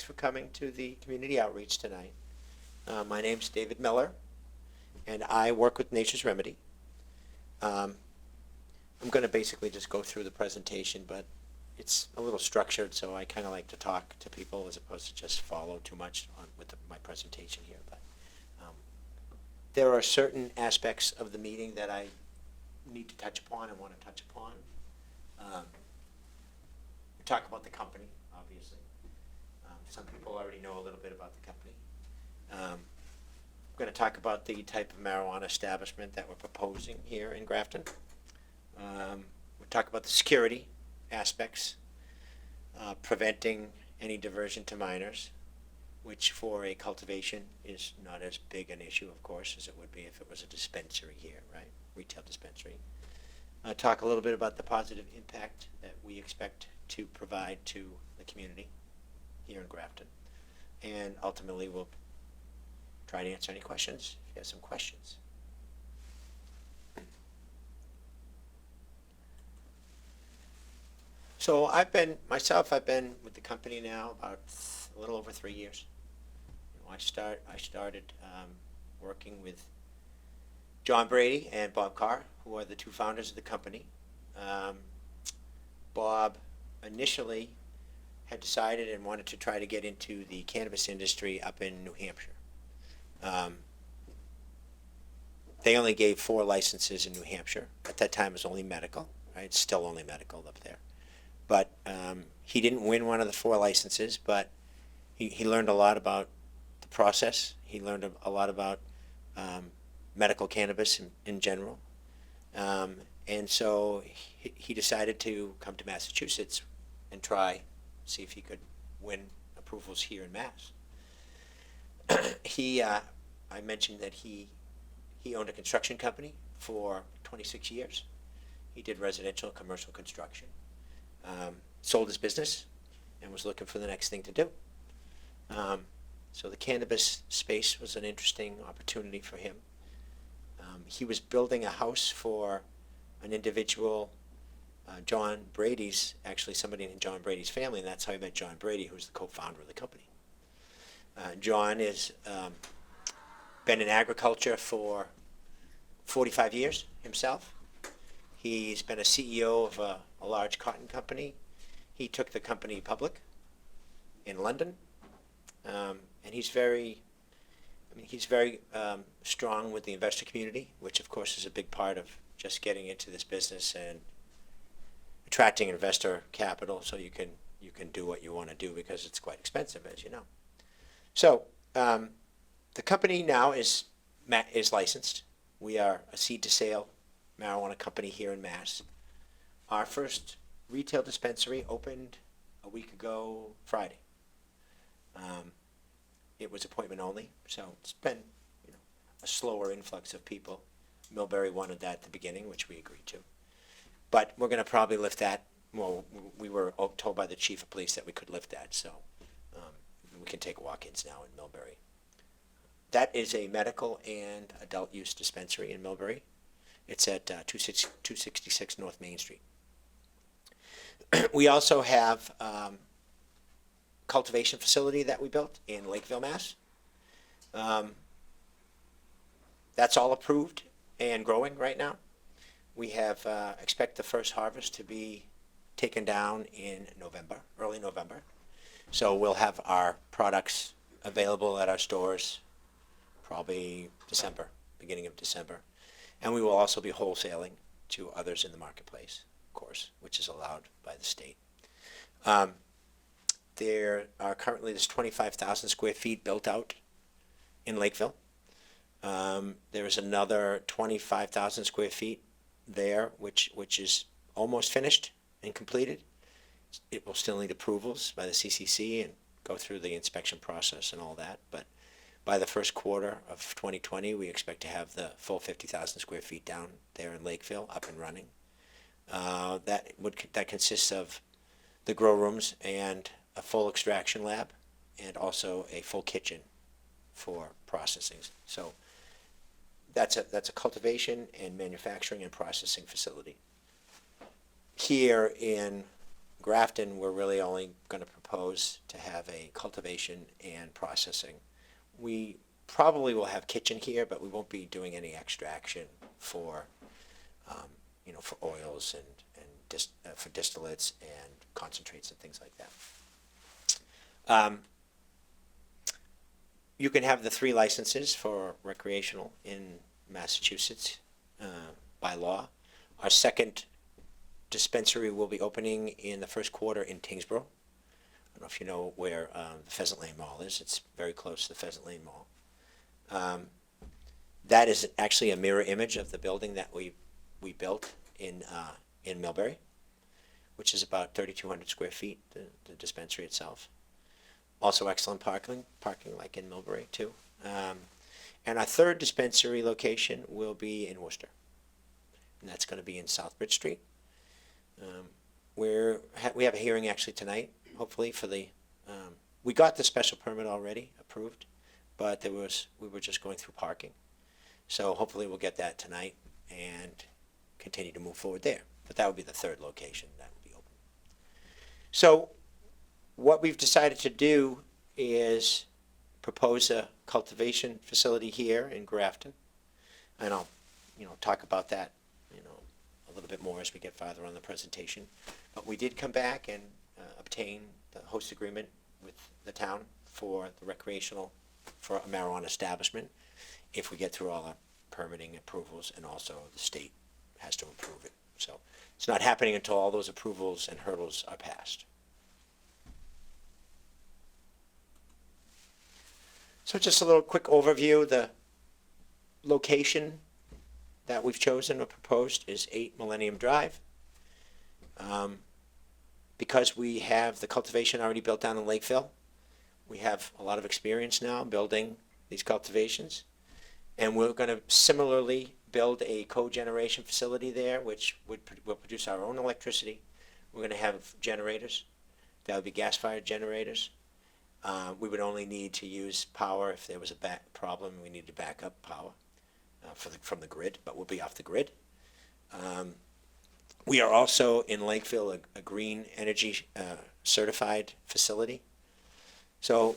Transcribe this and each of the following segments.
for coming to the community outreach tonight. My name's David Miller, and I work with Nature's Remedy. I'm going to basically just go through the presentation, but it's a little structured, so I kind of like to talk to people as opposed to just follow too much with my presentation here. But there are certain aspects of the meeting that I need to touch upon and want to touch upon. We talk about the company, obviously. Some people already know a little bit about the company. I'm going to talk about the type of marijuana establishment that we're proposing here in Grafton. We'll talk about the security aspects, preventing any diversion to minors, which for a cultivation is not as big an issue, of course, as it would be if it was a dispensary here, right? Retail dispensary. Talk a little bit about the positive impact that we expect to provide to the community here in Grafton. And ultimately, we'll try to answer any questions if you have some questions. So I've been with the company now about a little over 3 years. I started working with John Brady and Bob Carr, who are the two founders of the company. Bob initially had decided and wanted to try to get into the cannabis industry up in New Hampshire. They only gave 4 licenses in New Hampshire. At that time, it was only medical, right? It's still only medical up there. But he didn't win one of the 4 licenses, but he learned a lot about the process. He learned a lot about medical cannabis in general. And so he decided to come to Massachusetts and see if he could win approvals here in Mass. I mentioned that he owned a construction company for 26 years. He did residential and commercial construction. Sold his business and was looking for the next thing to do. So the cannabis space was an interesting opportunity for him. He was building a house for an individual, John Brady's, actually somebody in John Brady's family, and that's how he met John Brady, who's the co-founder of the company. John has been in agriculture for 45 years himself. He's been a CEO of a large cotton company. He took the company public in London, and he's very strong with the investor community, which of course is a big part of just getting into this business and attracting investor capital so you can do what you want to do, because it's quite expensive, as you know. So the company now is licensed. We are a seed to sale marijuana company here in Mass. Our first retail dispensary opened a week ago Friday. It was appointment only, so it's been a slower influx of people. Millbury wanted that at the beginning, which we agreed to. But we're going to probably lift that. Well, we were told by the chief of police that we could lift that, so we can take walk-ins now in Millbury. That is a medical and adult use dispensary in Millbury. It's at 266 North Main Street. We also have cultivation facility that we built in Lakeville, Mass. That's all approved and growing right now. We have expect the first harvest to be taken down in November, early November. So we'll have our products available at our stores probably December, beginning of December. And we will also be wholesaling to others in the marketplace, of course, which is allowed by the state. There are currently, there's 25,000 square feet built out in Lakeville. There's another 25,000 square feet there, which is almost finished and completed. It will still need approvals by the CCC and go through the inspection process and all that. But by the first quarter of 2020, we expect to have the full 50,000 square feet down there in Lakeville up and running. That consists of the grow rooms and a full extraction lab, and also a full kitchen for processing. So that's a cultivation and manufacturing and processing facility. Here in Grafton, we're really only going to propose to have a cultivation and processing. We probably will have kitchen here, but we won't be doing any extraction for, for oils and for distillates and concentrates and things like that. You can have the 3 licenses for recreational in Massachusetts by law. Our second dispensary will be opening in the first quarter in Tingsboro. I don't know if you know where the Pheasant Lane Mall is. It's very close to the Pheasant Lane Mall. That is actually a mirror image of the building that we built in Millbury, which is about 3,200 square feet, the dispensary itself. Also excellent parking like in Millbury too. And our third dispensary location will be in Worcester, and that's going to be in Southbridge Street. We have a hearing actually tonight, hopefully for the, we got the special permit already approved, but we were just going through parking. So hopefully we'll get that tonight and continue to move forward there. But that would be the third location that will be open. So what we've decided to do is propose a cultivation facility here in Grafton. And I'll, talk about that, a little bit more as we get farther on the presentation. But we did come back and obtain the host agreement with the town for the recreational, for a marijuana establishment, if we get through all our permitting approvals, and also the state has to approve it. So it's not happening until all those approvals and hurdles are passed. So just a little quick overview. The location that we've chosen or proposed is 8 Millennium Drive. Because we have the cultivation already built down in Lakeville, we have a lot of experience now building these cultivations. And we're going to similarly build a cogeneration facility there, which will produce our own electricity. We're going to have generators. That would be gas-fired generators. We would only need to use power if there was a problem. We need to back up power from the grid, but we'll be off the grid. We are also in Lakeville a green energy certified facility. So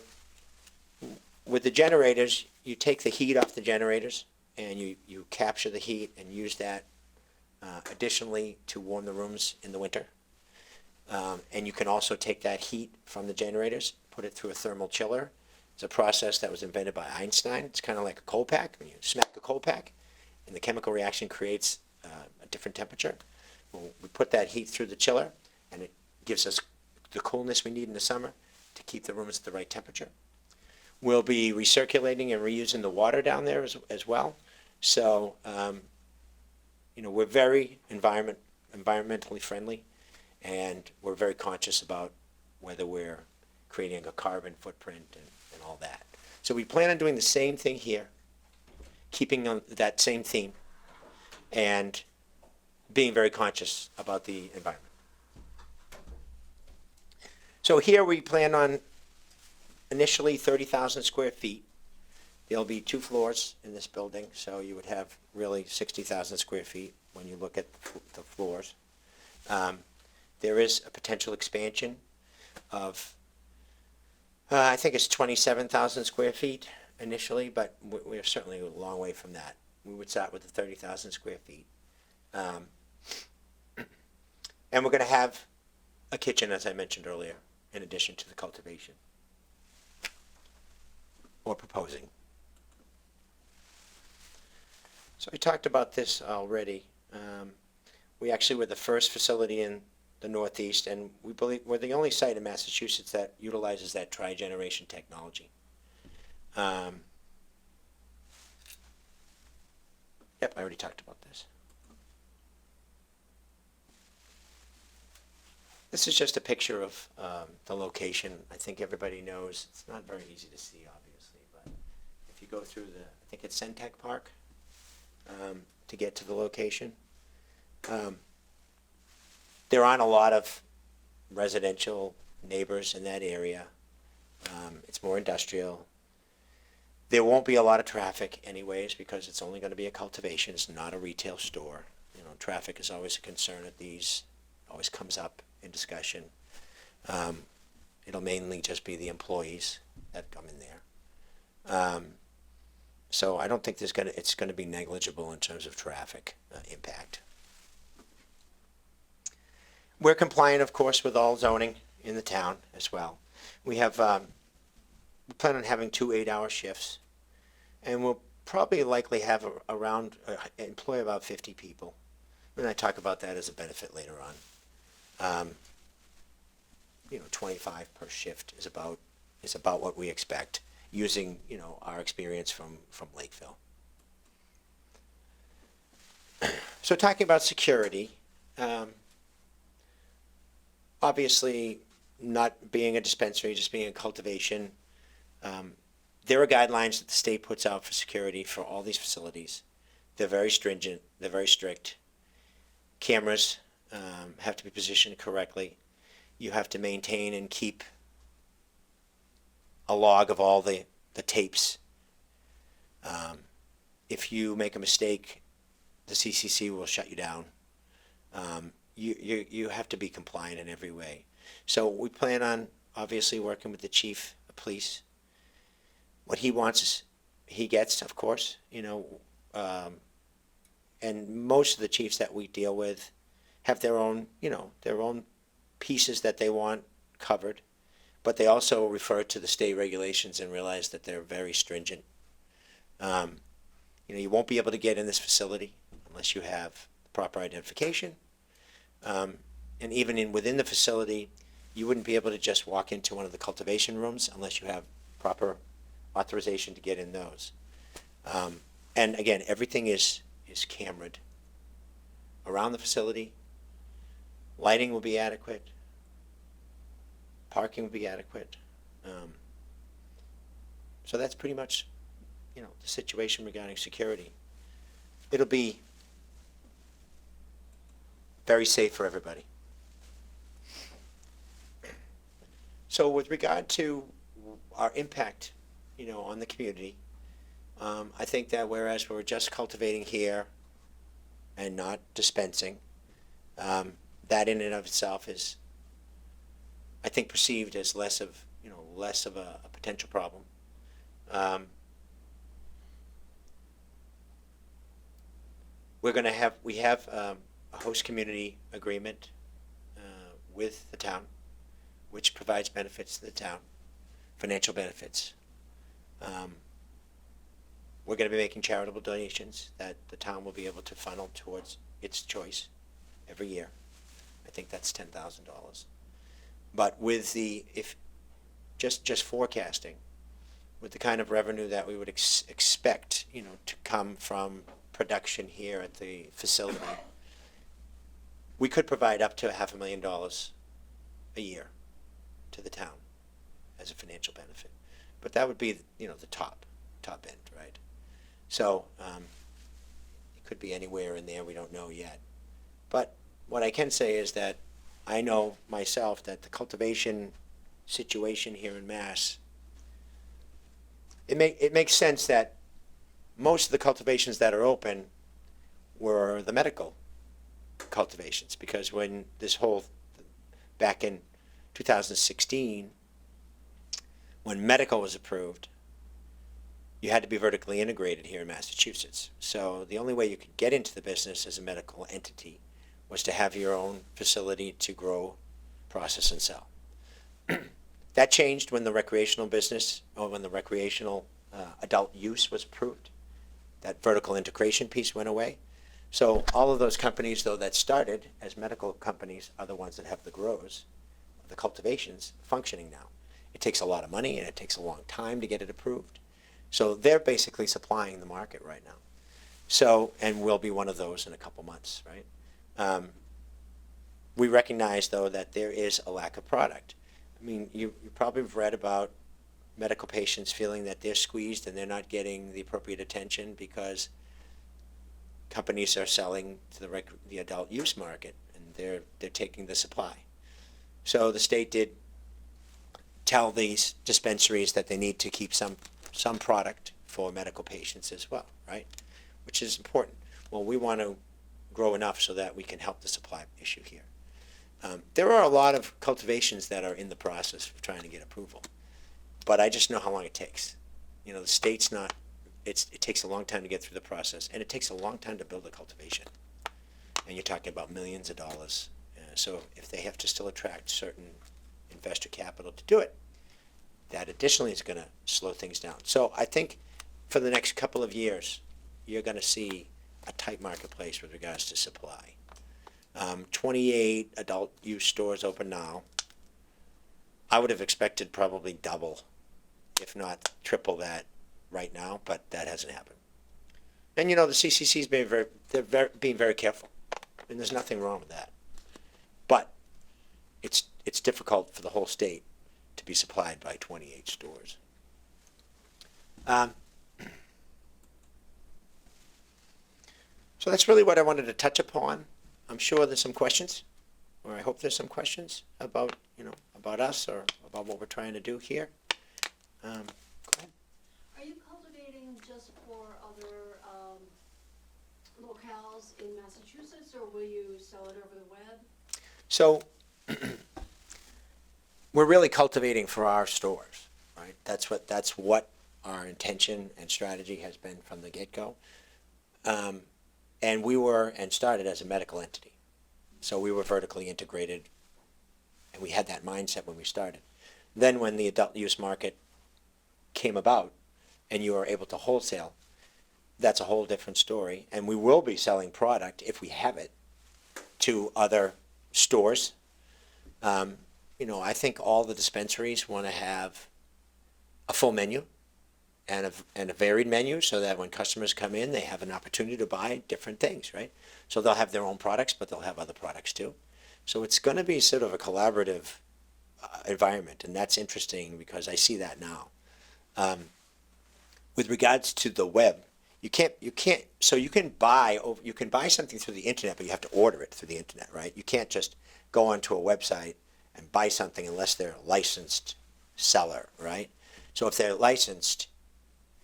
with the generators, you take the heat off the generators and you capture the heat and use that additionally to warm the rooms in the winter. And you can also take that heat from the generators, put it through a thermal chiller. It's a process that was invented by Einstein. It's kind of like a coal pack. When you smack a coal pack and the chemical reaction creates a different temperature. We put that heat through the chiller and it gives us the coolness we need in the summer to keep the rooms at the right temperature. We'll be recirculating and reusing the water down there as well. So, we're very environmentally friendly, and we're very conscious about whether we're creating a carbon footprint and all that. So we plan on doing the same thing here, keeping on that same theme, and being very conscious about the environment. So here we plan on initially 30,000 square feet. There'll be 2 floors in this building, so you would have really 60,000 square feet when you look at the floors. There is a potential expansion of, I think it's 27,000 square feet initially, but we're certainly a long way from that. We would start with the 30,000 square feet. And we're going to have a kitchen, as I mentioned earlier, in addition to the cultivation. Or proposing. So I talked about this already. We actually were the first facility in the Northeast, and we believe we're the only site in Massachusetts that utilizes that tri-generation technology. Yep, I already talked about this. This is just a picture of the location. I think everybody knows it's not very easy to see, obviously, but if you go through I think it's Centec Park, to get to the location. There aren't a lot of residential neighbors in that area. It's more industrial. There won't be a lot of traffic anyways because it's only going to be a cultivation. It's not a retail store. Traffic is always a concern at these, always comes up in discussion. It'll mainly just be the employees that come in there. So I don't think it's gonna be negligible in terms of traffic impact. We're compliant, of course, with all zoning in the town as well. We we plan on having 2 8-hour shifts, and we'll probably likely have employ about 50 people. And I talk about that as a benefit later on. 25 per shift is about what we expect, using, our experience from Lakeville. So talking about security, obviously not being a dispensary, just being a cultivation, there are guidelines that the state puts out for security for all these facilities. They're very stringent, they're very strict. Cameras have to be positioned correctly. You have to maintain and keep a log of all the tapes. If you make a mistake, the CCC will shut you down. You have to be compliant in every way. So we plan on obviously working with the chief of police. What he wants, he gets, of course, and most of the chiefs that we deal with have their own pieces that they want covered, but they also refer to the state regulations and realize that they're very stringent. You won't be able to get in this facility unless you have proper identification. And even within the facility, you wouldn't be able to just walk into one of the cultivation rooms unless you have proper authorization to get in those. And again, everything is cameraed around the facility. Lighting will be adequate. Parking will be adequate. So that's pretty much, the situation regarding security. It'll be very safe for everybody. So with regard to our impact, on the community, I think that whereas we're just cultivating here and not dispensing, that in and of itself is, I think, perceived as less of a potential problem. We have a host community agreement with the town, which provides benefits to the town, financial benefits. We're going to be making charitable donations that the town will be able to funnel towards its choice every year. I think that's $10,000. But with just forecasting, with the kind of revenue that we would expect, to come from production here at the facility, we could provide up to $500,000 a year to the town as a financial benefit. But that would be, the top end, right? So it could be anywhere in there. We don't know yet. But what I can say is that I know myself that the cultivation situation here in Mass, it makes sense that most of the cultivations that are open were the medical cultivations, because when back in 2016, when medical was approved, you had to be vertically integrated here in Massachusetts. So the only way you could get into the business as a medical entity was to have your own facility to grow, process, and sell. That changed when the recreational business, or when the recreational adult use was approved. That vertical integration piece went away. So all of those companies, though, that started as medical companies are the ones that have the grows, the cultivations, functioning now. It takes a lot of money and it takes a long time to get it approved. So they're basically supplying the market right now. So, and we'll be one of those in a couple months, right? We recognize, though, that there is a lack of product. I mean, you probably have read about medical patients feeling that they're squeezed and they're not getting the appropriate attention because companies are selling to the adult use market, and they're taking the supply. So the state did tell these dispensaries that they need to keep some product for medical patients as well, right? Which is important. Well, we want to grow enough so that we can help the supply issue here. There are a lot of cultivations that are in the process of trying to get approval, but I just know how long it takes. You know, the state's not, it takes a long time to get through the process, and it takes a long time to build a cultivation. And you're talking about millions of dollars. So if they have to still attract certain investor capital to do it, that additionally is going to slow things down. So I think for the next couple of years, you're going to see a tight marketplace with regards to supply. 28 adult use stores open now. I would have expected probably double, if not triple that right now, but that hasn't happened. And you know, the CCC's being being very careful, and there's nothing wrong with that. But it's difficult for the whole state to be supplied by 28 stores. So that's really what I wanted to touch upon. I'm sure there's some questions, or I hope there's some questions about, you know, about us or about what we're trying to do here. Go ahead. Are you cultivating just for other locales in Massachusetts, or will you sell it over the web? So we're really cultivating for our stores, right? That's what our intention and strategy has been from the get-go. And we were and started as a medical entity. So we were vertically integrated, and we had that mindset when we started. Then when the adult use market came about and you were able to wholesale, that's a whole different story. And we will be selling product, if we have it, to other stores. You know, I think all the dispensaries want to have a full menu and a varied menu, so that when customers come in, they have an opportunity to buy different things, right? So they'll have their own products, but they'll have other products too. So it's going to be sort of a collaborative environment, and that's interesting because I see that now. With regards to the web, you can't. So you can buy something through the internet, but you have to order it through the internet, right? You can't just go onto a website and buy something unless they're a licensed seller, right? So if they're licensed,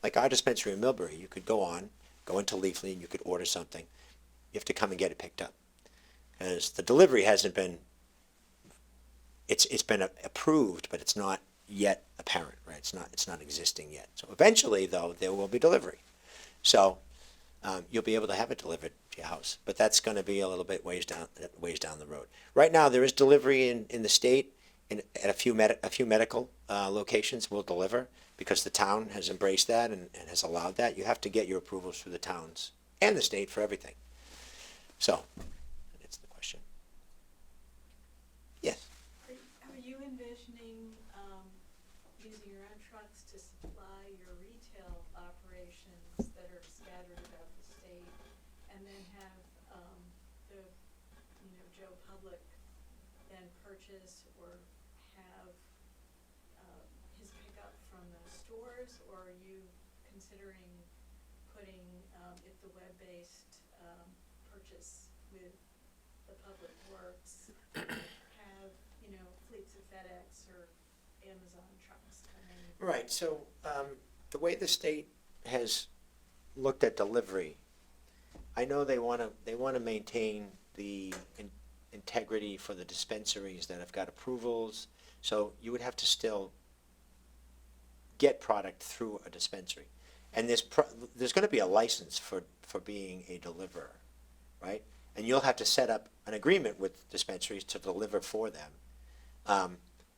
like our dispensary in Millbury, you could go into Leafly, and you could order something. You have to come and get it picked up, because the delivery hasn't been. It's been approved, but it's not yet apparent, right? It's not existing yet. So eventually, though, there will be delivery. So you'll be able to have it delivered to your house, but that's going to be a little bit ways down the road. Right now, there is delivery in the state, at a few medical locations will deliver, because the town has embraced that and has allowed that. You have to get your approvals through the towns and the state for everything. So that's the question. Yes. Are you envisioning using your own trucks to supply your retail operations that are scattered about the state, and then have the Joe Public then purchase or have his pickup from the stores, or are you considering putting, if the web-based purchase with the Public Works, have, fleets of FedEx or Amazon trucks come in? Right. So the way the state has looked at delivery, I know they want to maintain the integrity for the dispensaries that have got approvals. So you would have to still get product through a dispensary, and there's going to be a license for being a deliverer, right? And you'll have to set up an agreement with dispensaries to deliver for them.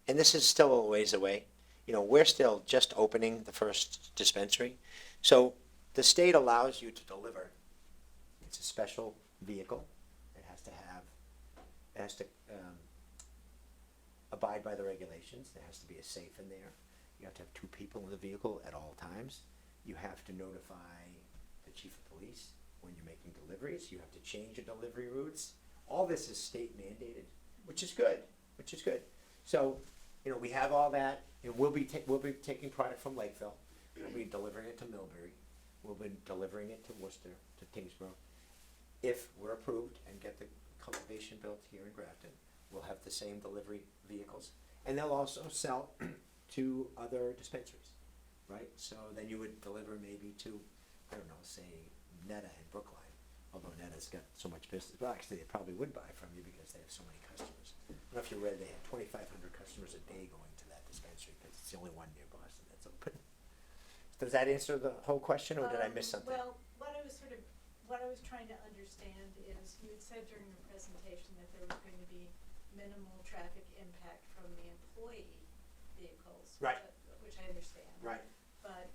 And this is still a ways away. We're still just opening the first dispensary. So the state allows you to deliver. It's a special vehicle. It has to abide by the regulations. There has to be a safe in there. You have to have 2 people in the vehicle at all times. You have to notify the chief of police when you're making deliveries. You have to change your delivery routes. All this is state mandated, which is good. So, we have all that, and we'll be taking product from Lakeville. We'll be delivering it to Millbury. We'll be delivering it to Worcester, to Tingsboro. If we're approved and get the cultivation built here in Grafton, we'll have the same delivery vehicles, and they'll also sell to other dispensaries, right? So then you would deliver maybe to, I don't know, say Netta in Brookline, although Netta's got so much business. Well, actually, they probably would buy from you because they have so many customers. know if you read, they had 2,500 customers a day going to that dispensary, because it's the only one near Boston that's open. Does that answer the whole question, or did I miss something? Well, what I was trying to understand is, you had said during the presentation that there was going to be minimal traffic impact from the employee vehicles. Right. Which I understand. Right. But,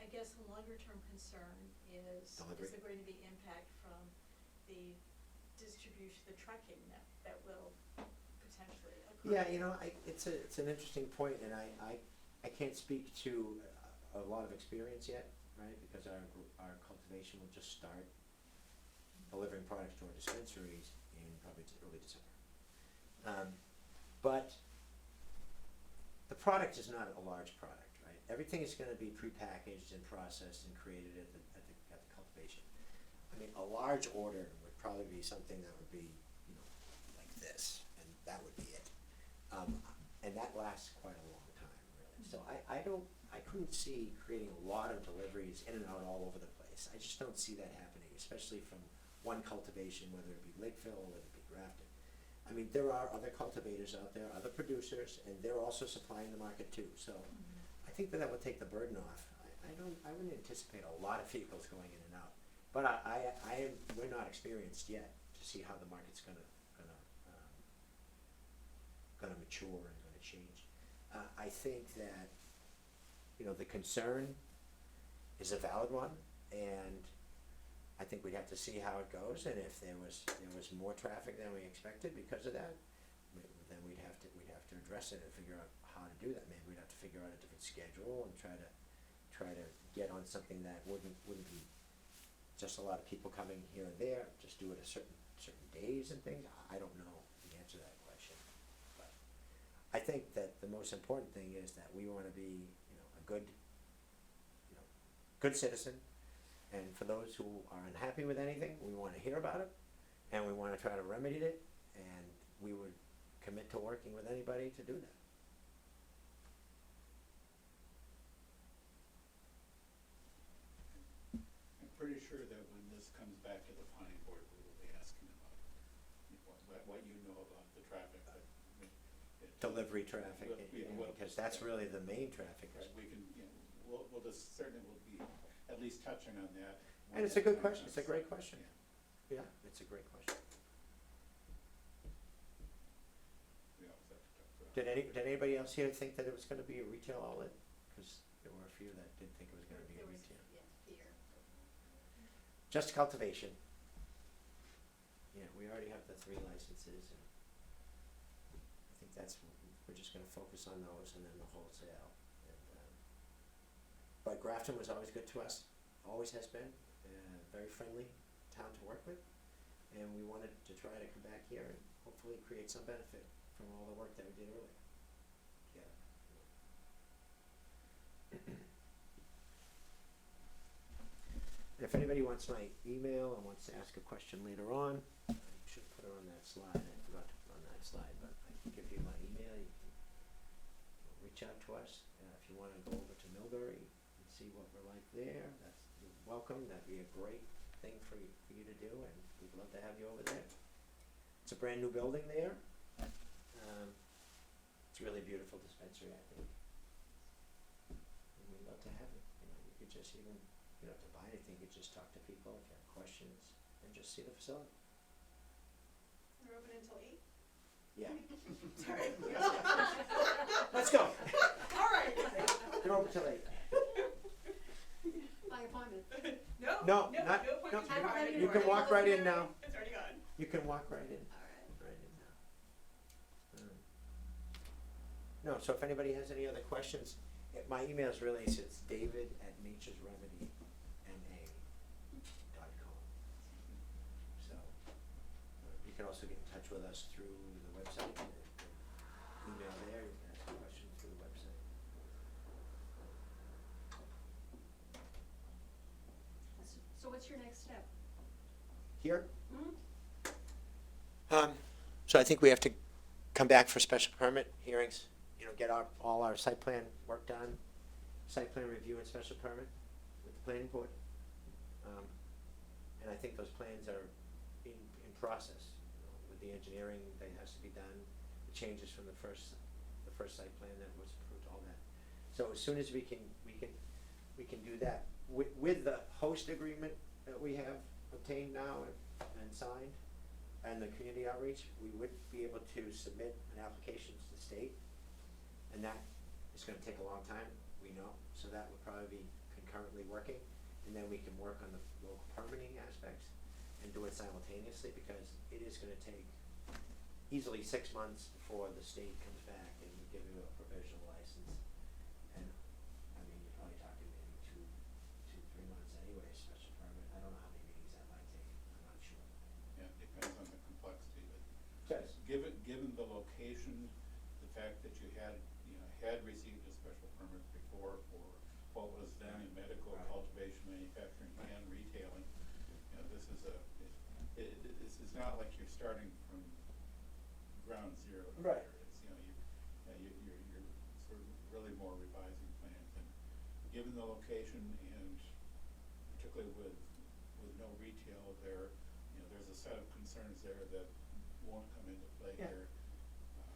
I guess a longer term concern is Delivery. there going to be impact from the distribution, the trucking that will potentially occur? Yeah, it's an interesting point, and I can't speak to a lot of experience yet, right? Because our cultivation will just start delivering products to our dispensaries in probably early December. But the product is not a large product, right? Everything is going to be prepackaged and processed and created at the cultivation. I mean, a large order would probably be something that would be, like this, and that would be it. And that lasts quite a long time, really. So I couldn't see creating a lot of deliveries in and out all over the place. I just don't see that happening, especially from one cultivation, whether it be Lakeville or whether it be Grafton. I mean, there are other cultivators out there, other producers, and they're also supplying the market too. So I think that would take the burden off. I wouldn't anticipate a lot of vehicles going in and out. But we're not experienced yet to see how the market's gonna mature and gonna change. I think that, the concern is a valid one, and I think we'd have to see how it goes, and if there was more traffic than we expected because of that, then we'd have to address it and figure out how to do that. Maybe we'd have to figure out a different schedule and try to get on something that wouldn't be just a lot of people coming here and there, just do it at certain days and things. I don't know the answer to that question. But I think that the most important thing is that we wanna be, a good citizen. And for those who are unhappy with anything, we wanna hear about it, and we wanna try to remedy it, and we would commit to working with anybody to do that. I'm pretty sure that when this comes back to the planning board, we will be asking about what you know about the traffic. Delivery traffic, Well, because that's really the main traffic. Right, we can, we'll just, certainly will be at least touching on that. And it's a good question, it's a great question. Yeah. Yeah, it's a great question. We always have to talk about Did anybody else here think that it was gonna be a retail outlet? Cause there were a few that didn't think it was gonna be a There was, retail. fear. Just cultivation. Yeah, we already have the 3 licenses, and I think we're just gonna focus on those and then the wholesale. But Grafton was always good to us, always has been, very friendly town to work with, and we wanted to try to come back here and hopefully create some benefit from all the work that we did earlier. If anybody wants my email and wants to ask a question later on, I should put it on that slide. I forgot to put it on that slide, but I can give you my email. You can reach out to us. If you want to go over to Millbury and see what we're like there, you're welcome. That'd be a great thing for you to do, and we'd love to have you over there. It's a brand new building there. It's a really beautiful dispensary, I think. And we'd love to have you. You could just you don't have to buy anything, you could just talk to people if you have questions and just see the facility. They're open until 8? Yeah. Sorry. Let's go. All right. They're open till 8. By appointment. No, appointments I don't have required. any You can walk right in now. It's already gone. You can walk right in. All right. Right in now. No, so if anybody has any other questions, my email is really, it's david@naturesremedy.com. So, you can also get in touch with us through the website, and email there, you can ask questions through the website. So what's your next step? Here? Hmm? So I think we have to come back for special permit hearings, get all our site plan work done, site plan review and special permit with the planning board. And I think those plans are in process, with the engineering that has to be done, the changes from the first site plan that was approved, all that. So as soon as we can do that, with the host agreement that we have obtained now and signed, and the community outreach, we would be able to submit an application to the state, and that is gonna take a long time, we know, so that would probably be concurrently working, and then we can work on the local permitting aspects and do it simultaneously, because it is gonna take easily 6 months before the state comes back and will give you a provisional license. And, I mean, you're probably talking maybe 3 months anyway, special permit. I don't know how many meetings that might take, I'm not sure. Yeah, it depends on the complexity, but Yes. given the location, the fact that you had received a special permit before for what was then in medical Right. cultivation, manufacturing, and retailing, this is not like you're starting from ground zero Right. here. It's, you're sort of really more revising plans, and given the location and particularly with no retail there, there's a set of concerns there that won't come into play Yeah. here.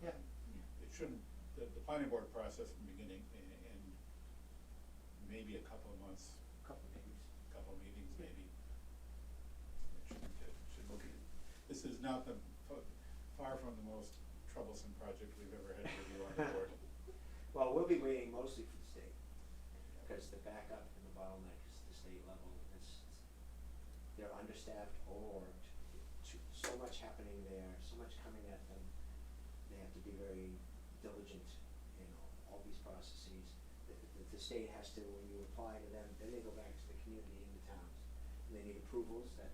Yeah. It shouldn't, the planning board process from beginning and maybe a couple of months, Couple of meetings. couple of meetings maybe. It shouldn't be, this is not far from the most troublesome project we've ever had to review on the board. Well, we'll be waiting mostly for the state, because the backup and the bottleneck is the state level. They're understaffed, overworked, so much happening there, so much coming at them. They have to be very diligent in all these processes. The state has to, when you apply to them, then they go back to the community and the towns. And they need approvals that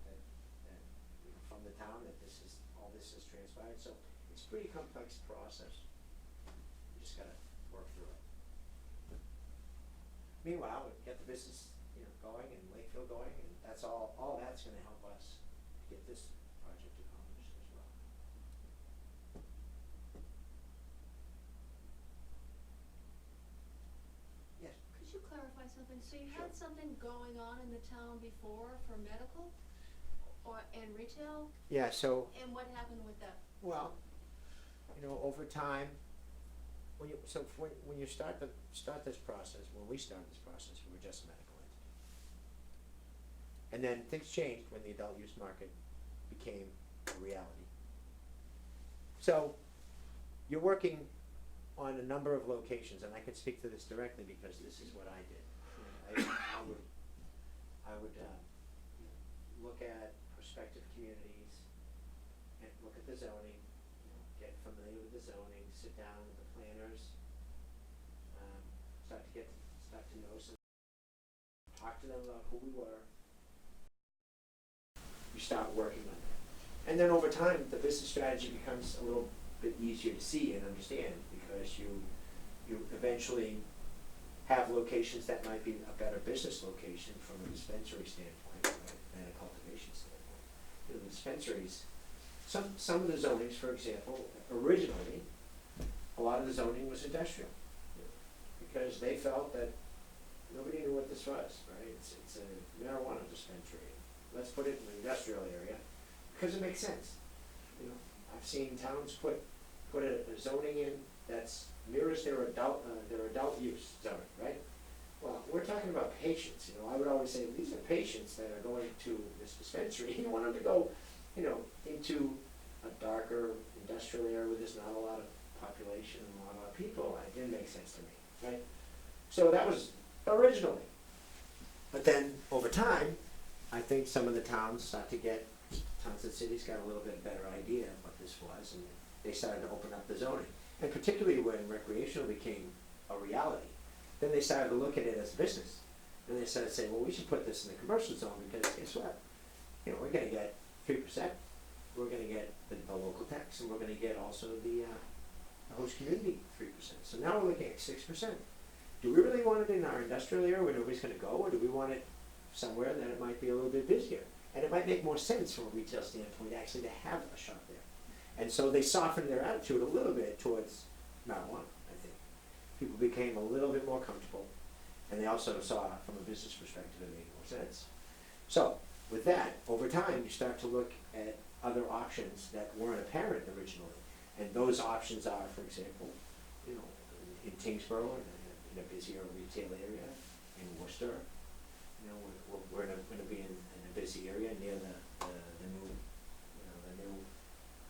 from the town that all this has transpired. So it's a pretty complex process. You just gotta work through it. Meanwhile, we get the business, going and Lakeville going, and that's all that's gonna help us get this project accomplished as well. Yes. Could you clarify something? So you Sure. had something going on in the town before for medical and retail, Yeah, so, and what happened with that? well, over time, when you start this process, when we started this process, we were just a medical entity. And then things changed when the adult use market became a reality. So, you're working on a number of locations, and I can speak to this directly because this is what I did. I would look at prospective communities and look at the zoning, get familiar with the zoning, sit down with the planners, start to know some, talk to them about who we were. You start working on that. And then over time, the business strategy becomes a little bit easier to see and understand, because you eventually have locations that might be a better business location from a dispensary standpoint, right, than a cultivation standpoint. The dispensaries, some of the zonings, for example, originally, a lot of the zoning was industrial, because they felt that nobody knew what this was, right? It's a marijuana dispensary. Let's put it in an industrial area, because it makes sense. I've seen towns put a zoning in that's mirrors their adult use zoning, right? Well, we're talking about patients, I would always say, these are patients that are going to this dispensary. You want them to go, into a darker industrial area where there's not a lot of population and not a lot of people. It didn't make sense to me, right? So that was originally. But then, over time, I think some of the towns and cities got a little bit better idea of what this was, and they started to open up the zoning. And particularly when recreational became a reality, then they started to look at it as a business. And they started to say, well, we should put this in the commercial zone, because guess what? We're gonna get 3%, we're gonna get the local tax, and we're gonna get also the host community 3%. So now we're looking at 6%. Do we really want it in our industrial area where nobody's gonna go, or do we want it somewhere that it might be a little bit busier? And it might make more sense from a retail standpoint actually to have a shop there. And so they softened their attitude a little bit towards marijuana, I think. People became a little bit more comfortable, and they also saw from a business perspective it made more sense. So, with that, over time, you start to look at other options that weren't apparent originally. And those options are, for example, you know, in Tingsboro, in a busier retail area, in Worcester, you know, we're gonna be in a busy area near the new, you know, the new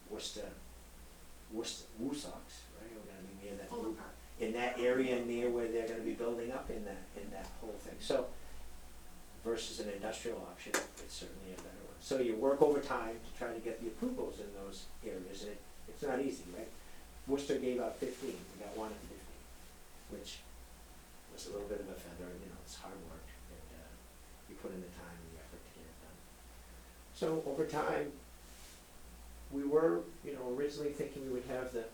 Worcester, Woosocks, right? We're gonna be near that, Fulton Park. in that area near where they're gonna be building up in that whole thing. So, versus an industrial option, it's certainly a better one. So you work overtime to try to get the approvals in those areas, and it's not easy, right? Worcester gave out 15, we got one at 15, which was a little bit of a feather, you know, it's hard work, and you put in the time and the effort to get it done. So over time, we were, you know, originally thinking we would have the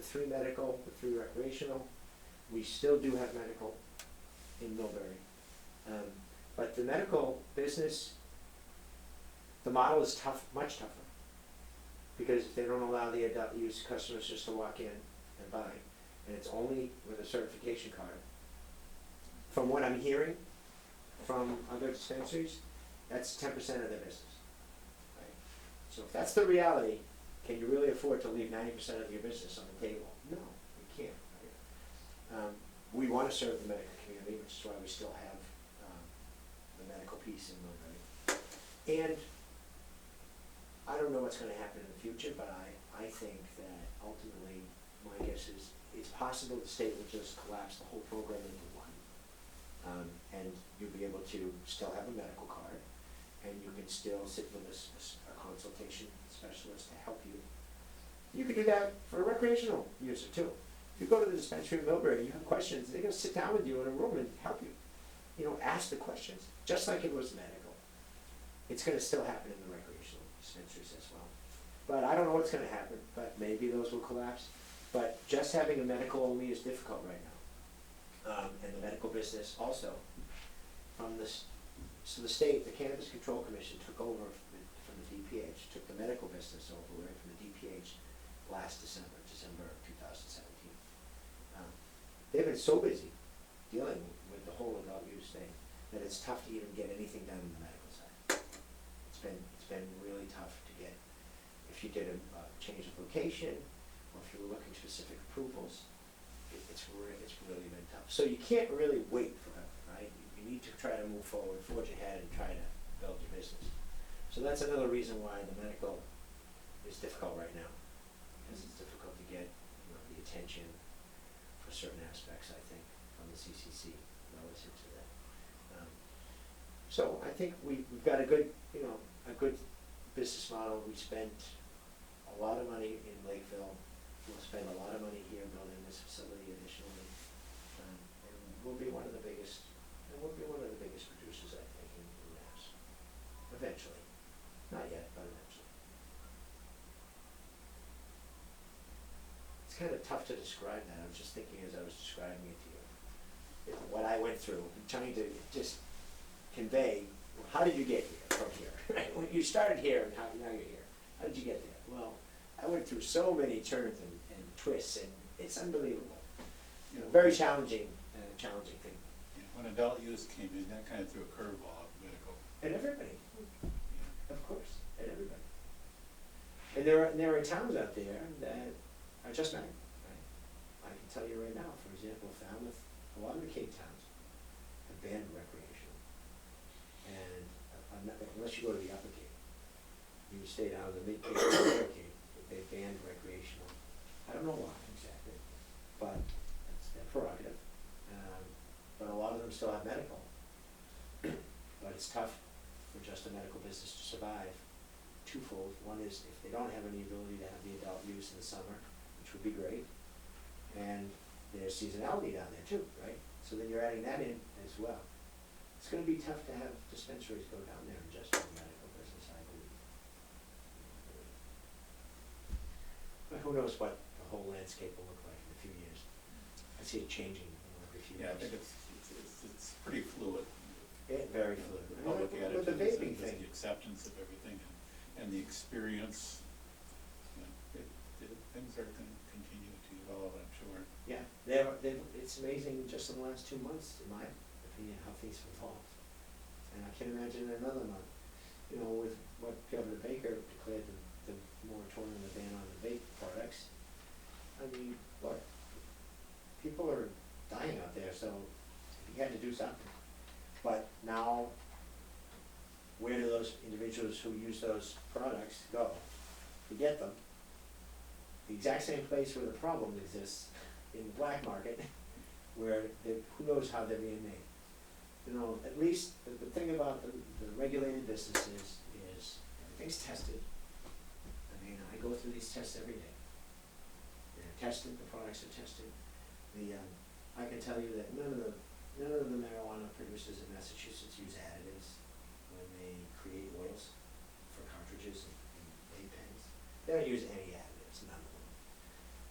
3 medical, the 3 recreational. We still do have medical in Millbury. But the medical business, the model is tough, much tougher. Because they don't allow the adult use customers just to walk in and buy. And it's only with a certification card. From what I'm hearing from other dispensaries, that's 10% of their business. Right? So if that's the reality, can you really afford to leave 90% of your business on the table? No, you can't. Right? We want to serve the medical community, which is why we still have the medical piece in Millbury. And I don't know what's going to happen in the future, but I think that ultimately, my guess is, it's possible the state will just collapse the whole program into one. And you'll be able to still have a medical card, and you can still sit with a consultation specialist to help you. You can do that for a recreational user too. If you go to the dispensary in Millbury and you have questions, they're gonna sit down with you in a room and help you. You know, ask the questions, just like it was medical. It's gonna still happen in the recreational dispensaries as well. But I don't know what's gonna happen, but maybe those will collapse. But just having a medical only is difficult right now. And the medical business also, from this, so the state, the Cannabis Control Commission took over from the DPH, took the medical business over right from the DPH last December of 2017. They've been so busy dealing with the whole adult use thing that it's tough to even get anything done on the medical side. It's been really tough to get, if you did a change of location, or if you were looking specific approvals, it's really been tough. So you can't really wait forever, right? You need to try to move forward, forge ahead, and try to build your business. So that's another reason why the medical is difficult right now, because it's difficult to get, you know, the attention for certain aspects, I think, from the CCC relative to that. So I think we've got a good, you know, a good business model. We spent a lot of money in Lakeville. We'll spend a lot of money here building this facility additionally. And we'll be one of the biggest, producers, I think, in Mass. Eventually. Not yet, but eventually. It's kind of tough to describe that. I was just thinking as I was describing it to you, what I went through, trying to just convey, well, how did you get here from here? Right? When you started here and now you're here. How did you get there? Well, I went through so many turns and twists, and it's unbelievable. You know, very challenging thing. Yeah, when adult use came in, that kind of threw a curveball at medical. And everybody, Yeah. of course, and everybody. And there are towns out there that are just not, right? I can tell you right now, for example, Falmouth, a lot of the Cape towns have banned recreational. And unless you go to the Upper Cape, you stay down the Mid Cape or the Lower Cape, they banned recreational. I don't know why exactly, but it's their prerogative. But a lot of them still have medical. But it's tough for just a medical business to survive twofold. One is if they don't have any ability to have the adult use in the summer, which would be great, and there's seasonality down there too, right? So then you're adding that in as well. It's gonna be tough to have dispensaries go down there and just do medical business, I believe. But who knows what the whole landscape will look like in a few years. I see it changing, you know, every few Yeah, I years. think it's pretty fluid. Very fluid. The public With the attitudes vaping and thing. the acceptance of everything and the experience. You know, things are gonna continue to evolve, I'm sure. Yeah, it's amazing just in the last 2 months, in my opinion, how things have evolved. And I can imagine in another month, you know, with what Governor Baker declared the moratorium, the ban on the vape products, I mean, look, people are dying out there, so you had to do something. But now, where do those individuals who use those products go to get them? The exact same place where the problem exists, in the black market, where who knows how they're being made. You know, at least the thing about the regulated businesses is everything's tested. I mean, I go through these tests every day. They're tested, the products are tested. I can tell you that none of the marijuana producers in Massachusetts use additives when they create oils for cartridges and vape pens. They don't use any additives, none of them.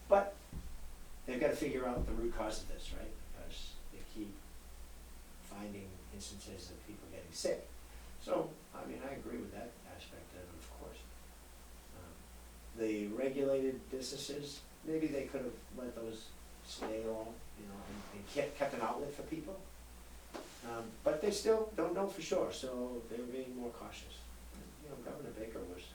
But they've got to figure out the root cause of this, right? Because they keep finding instances of people getting sick. So, I mean, I agree with that aspect of it, of course. The regulated businesses, maybe they could have let those stay on, you know, and kept an outlet for people. But they still don't know for sure, so they're being more cautious. You know, Governor Baker was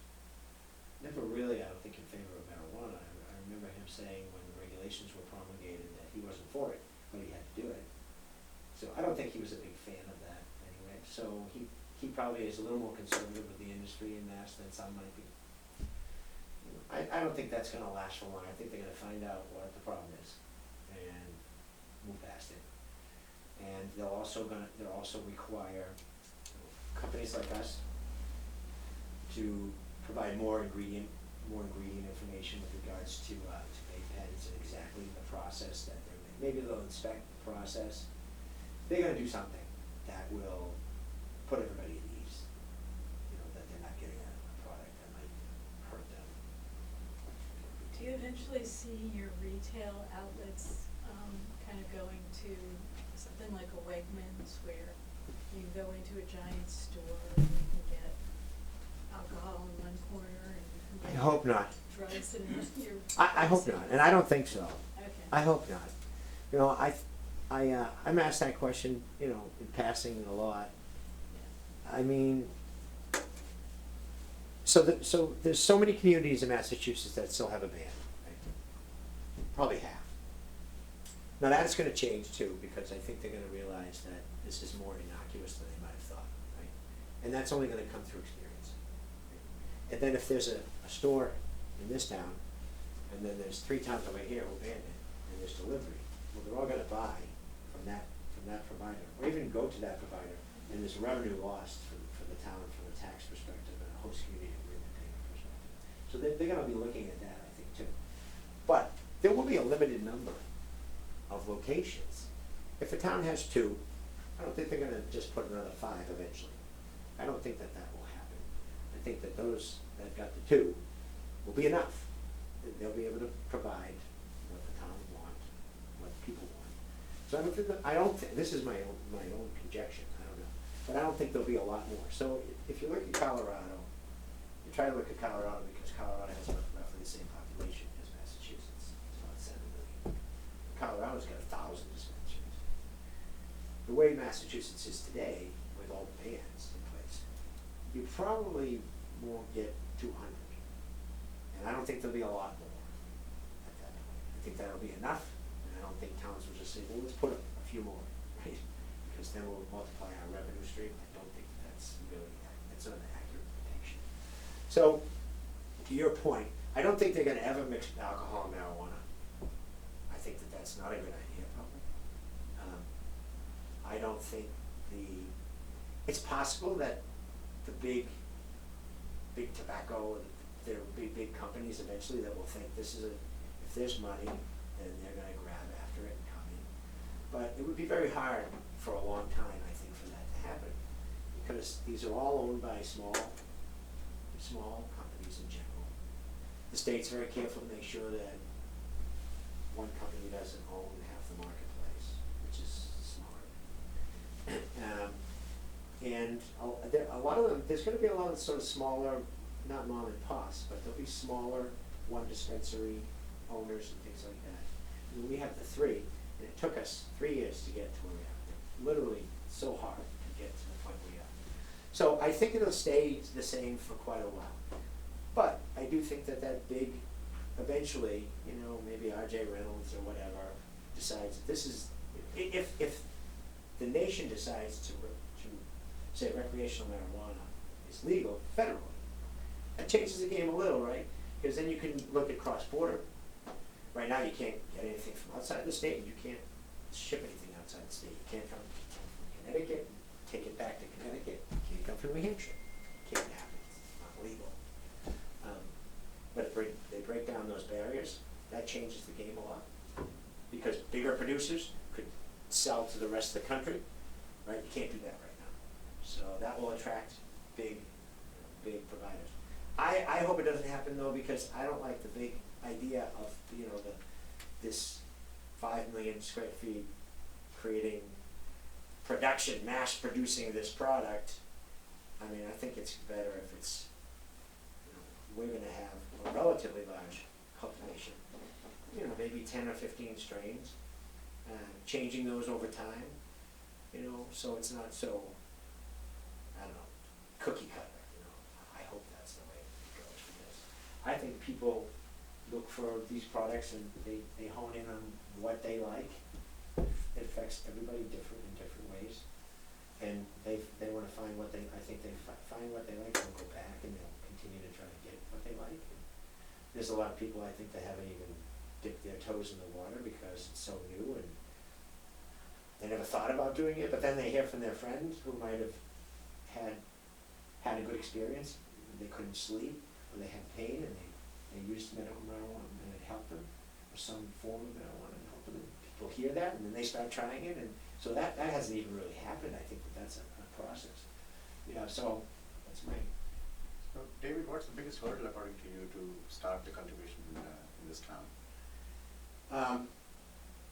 never really, I don't think, in favor of marijuana. I remember him saying when the regulations were promulgated that he wasn't for it, but he had to do it. So I don't think he was a big fan of that anyway. So he probably is a little more conservative with the industry in Mass than some might be. You know, I don't think that's gonna last for long. I think they're gonna find out what the problem is and move past it. And they'll also require companies like us to provide more ingredient information with regards to vape pens and exactly the process that they're making. Maybe they'll inspect the process. They're gonna do something that will put everybody at ease, you know, that they're not getting a product that might hurt them. Do you eventually see your retail outlets, kind of going to something like a Wegmans where you can go into a giant store and you can get alcohol in one corner and you can I get hope not. drugs in your. I hope not, and I don't think so. Okay. I hope not. You know, I'm asked that question, you know, in passing a lot. I mean, so there's so many communities in Massachusetts that still have a ban, right? Probably half. Now that's gonna change too, because I think they're gonna realize that this is more innocuous than they might have thought, right? And that's only gonna come through experience. Right? And then if there's a store in this town, and then there's 3 towns over here who ban it, and there's delivery, well, they're all gonna buy from that provider, or even go to that provider, and there's revenue lost for the town from a tax perspective and a host community agreement payment perspective. So they're gonna be looking at that, I think, too. But there will be a limited number of locations. If a town has 2, I don't think they're gonna just put another 5 eventually. I don't think that will happen. I think that those that got the 2 will be enough. They'll be able to provide what the town wants, what people want. So I don't think, this is my own conjecture, I don't know, but I don't think there'll be a lot more. So if you look at Colorado, you try to look at Colorado because Colorado has roughly the same population as Massachusetts, it's about 7 million. Colorado's got 1,000 dispensaries. The way Massachusetts is today, with all the bans in place, you probably won't get 200. And I don't think there'll be a lot more at that point. I think that'll be enough, and I don't think towns will just say, well, let's put a few more, right? Because then we'll multiply our revenue stream. I don't think that's not an accurate depiction. So, to your point, I don't think they're gonna ever mix alcohol and marijuana. I think that that's not a good idea, probably. I don't think it's possible that the big tobacco, there will be big companies eventually that will think if there's money, then they're gonna grab after it and come in. But it would be very hard for a long time, I think, for that to happen, because these are all owned by small companies in general. The state's very careful to make sure that one company doesn't own half the marketplace, which is smart. And a lot of them, there's gonna be a lot of sort of smaller, not mom and pops, but there'll be smaller one dispensary owners and things like that. And we have the 3, and it took us 3 years to get to where we are. Literally so hard to get to the point we are. So I think it'll stay the same for quite a while. But I do think that that big, eventually, you know, maybe R.J. Reynolds or whatever decides that this is, if the nation decides to say recreational marijuana is legal federally, that changes the game a little, right? Because then you can look at cross-border. Right now, you can't get anything from outside the state, and you can't ship anything outside the state. You can't come from Connecticut, take it back to Connecticut. You can't come from New Hampshire. It can't happen. It's not legal. But they break down those barriers. That changes the game a lot. Because bigger producers could sell to the rest of the country, right? You can't do that right now. So that will attract big providers. I hope it doesn't happen though, because I don't like the big idea of, you know, this 5 million square feet creating production, mass producing this product. I mean, I think it's better if it's, you know, we're gonna have a relatively large cultivation, you know, maybe 10 or 15 strains, changing those over time, you know, so it's not so, I don't know, cookie cutter, you know. I hope that's the way it goes for this. I think people look for these products and they hone in on what they like. It affects everybody in different ways. And they want to find what I think they find what they like, they'll go back and they'll continue to try to get what they like. And there's a lot of people, I think, that haven't even dipped their toes in the water because it's so new and they never thought about doing it, but then they hear from their friends who might have had a good experience. They couldn't sleep, or they had pain, and they used medical marijuana, and it helped them, or some form of marijuana, and helped them. And people hear that, and then they start trying it, and so that hasn't even really happened. I think that's a process. Yeah, so that's my. So, David, what's the biggest hurdle according to you to start the cultivation in this town?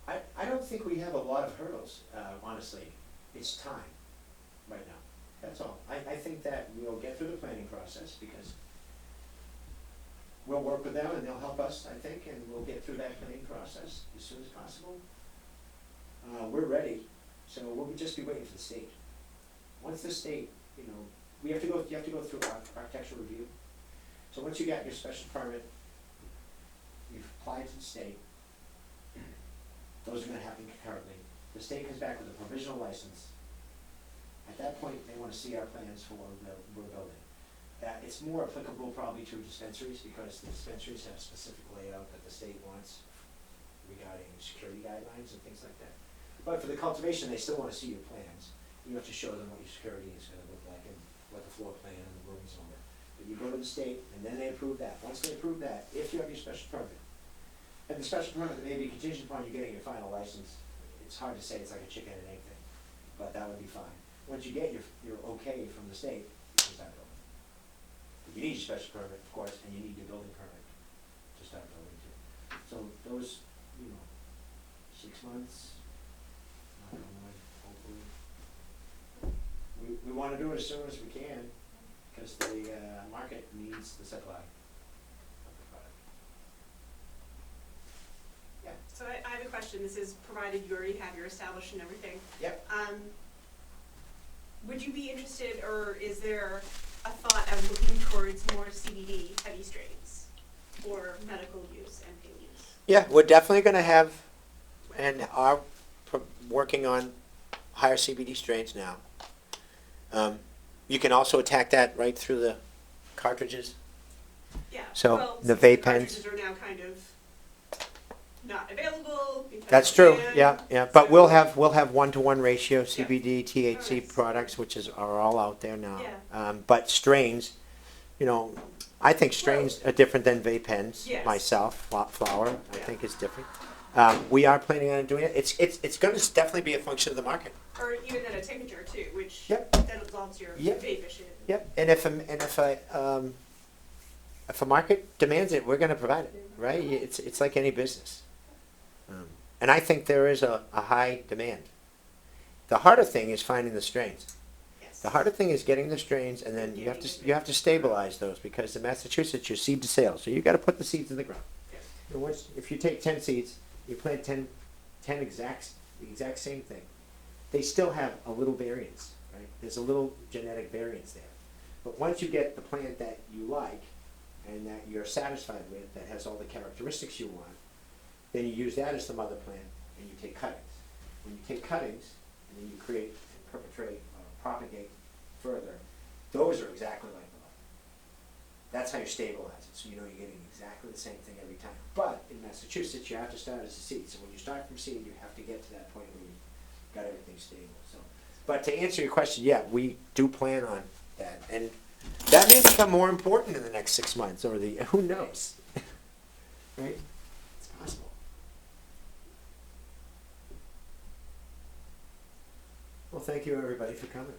I don't think we have a lot of hurdles, honestly. It's time right now. That's all. I think that we'll get through the planning process because we'll work with them and they'll help us, I think, and we'll get through that planning process as soon as possible. We're ready, so we'll just be waiting for the state. Once the state, you know, you have to go through architectural review. So once you got your special permit, you've applied to the state, those are gonna happen concurrently. The state comes back with a provisional license. At that point, they wanna see our plans for the building. It's more applicable probably to dispensaries because the dispensaries have specific layout that the state wants regarding security guidelines and things like that. But for the cultivation, they still wanna see your plans. You have to show them what your security is gonna look like and what the floor plan and the rooms are. But you go to the state and then they approve that. Once they approve that, if you have your special permit, and the special permit may be contingent upon you getting your final license. It's hard to say, it's like a chicken and egg thing, but that would be fine. Once you get your okay from the state, you can start building. But you need your special permit, of course, and you need your building permit to start building too. So those, you know, 6 months, knock on wood, hopefully. We wanna do it as soon as we can, because the market needs the supply of the product. Yeah. So I have a question. This is provided you already have your established and everything. Yep. Would you be interested, or is there a thought of looking towards more CBD heavy strains or medical use and pain use? Yeah, we're definitely gonna have, and are working on higher CBD strains now. You can also attack that right through the cartridges. Yeah. So, well, the since vape pens. cartridges are now kind of not available. because That's of true, ban, yeah, but so- we'll have 1-to-1 ratio Yeah. CBD, THC Alright. products, which are all out there now. Yeah. But strains, you know, I think strains are different than vape pens, Yes. myself, flower, I Yeah. think is different. We are planning on doing it, it's gonna definitely be a function of the market. Or even at a temperature too, which Yep. then absolves your Yep. vape issue. Yep, and if a market demands it, we're gonna provide it, right? It's like any business. And I think there is a high demand. The harder thing is finding the strains. Yes. The harder thing is getting the strains, and then you have to stabilize those, because in Massachusetts, you're seed to sale, so you gotta put the seeds in the ground. Yes. And if you take 10 seeds, you plant 10 the exact same thing, they still have a little variance, right? There's a little genetic variance there. But once you get the plant that you like, and that you're satisfied with, that has all the characteristics you want, then you use that as the mother plant and you take cuttings. When you take cuttings and then you create and perpetrate or propagate further, those are exactly like the mother. That's how you stabilize it, so you know you're getting exactly the same thing every time. But in Massachusetts, you have to start as a seed, so when you start from seed, you have to get to that point where you've got everything stable, so. But to answer your question, yeah, we do plan on that, and that may become more important in the next 6 months, or who knows? Right? It's possible. Well, thank you, everybody, for coming.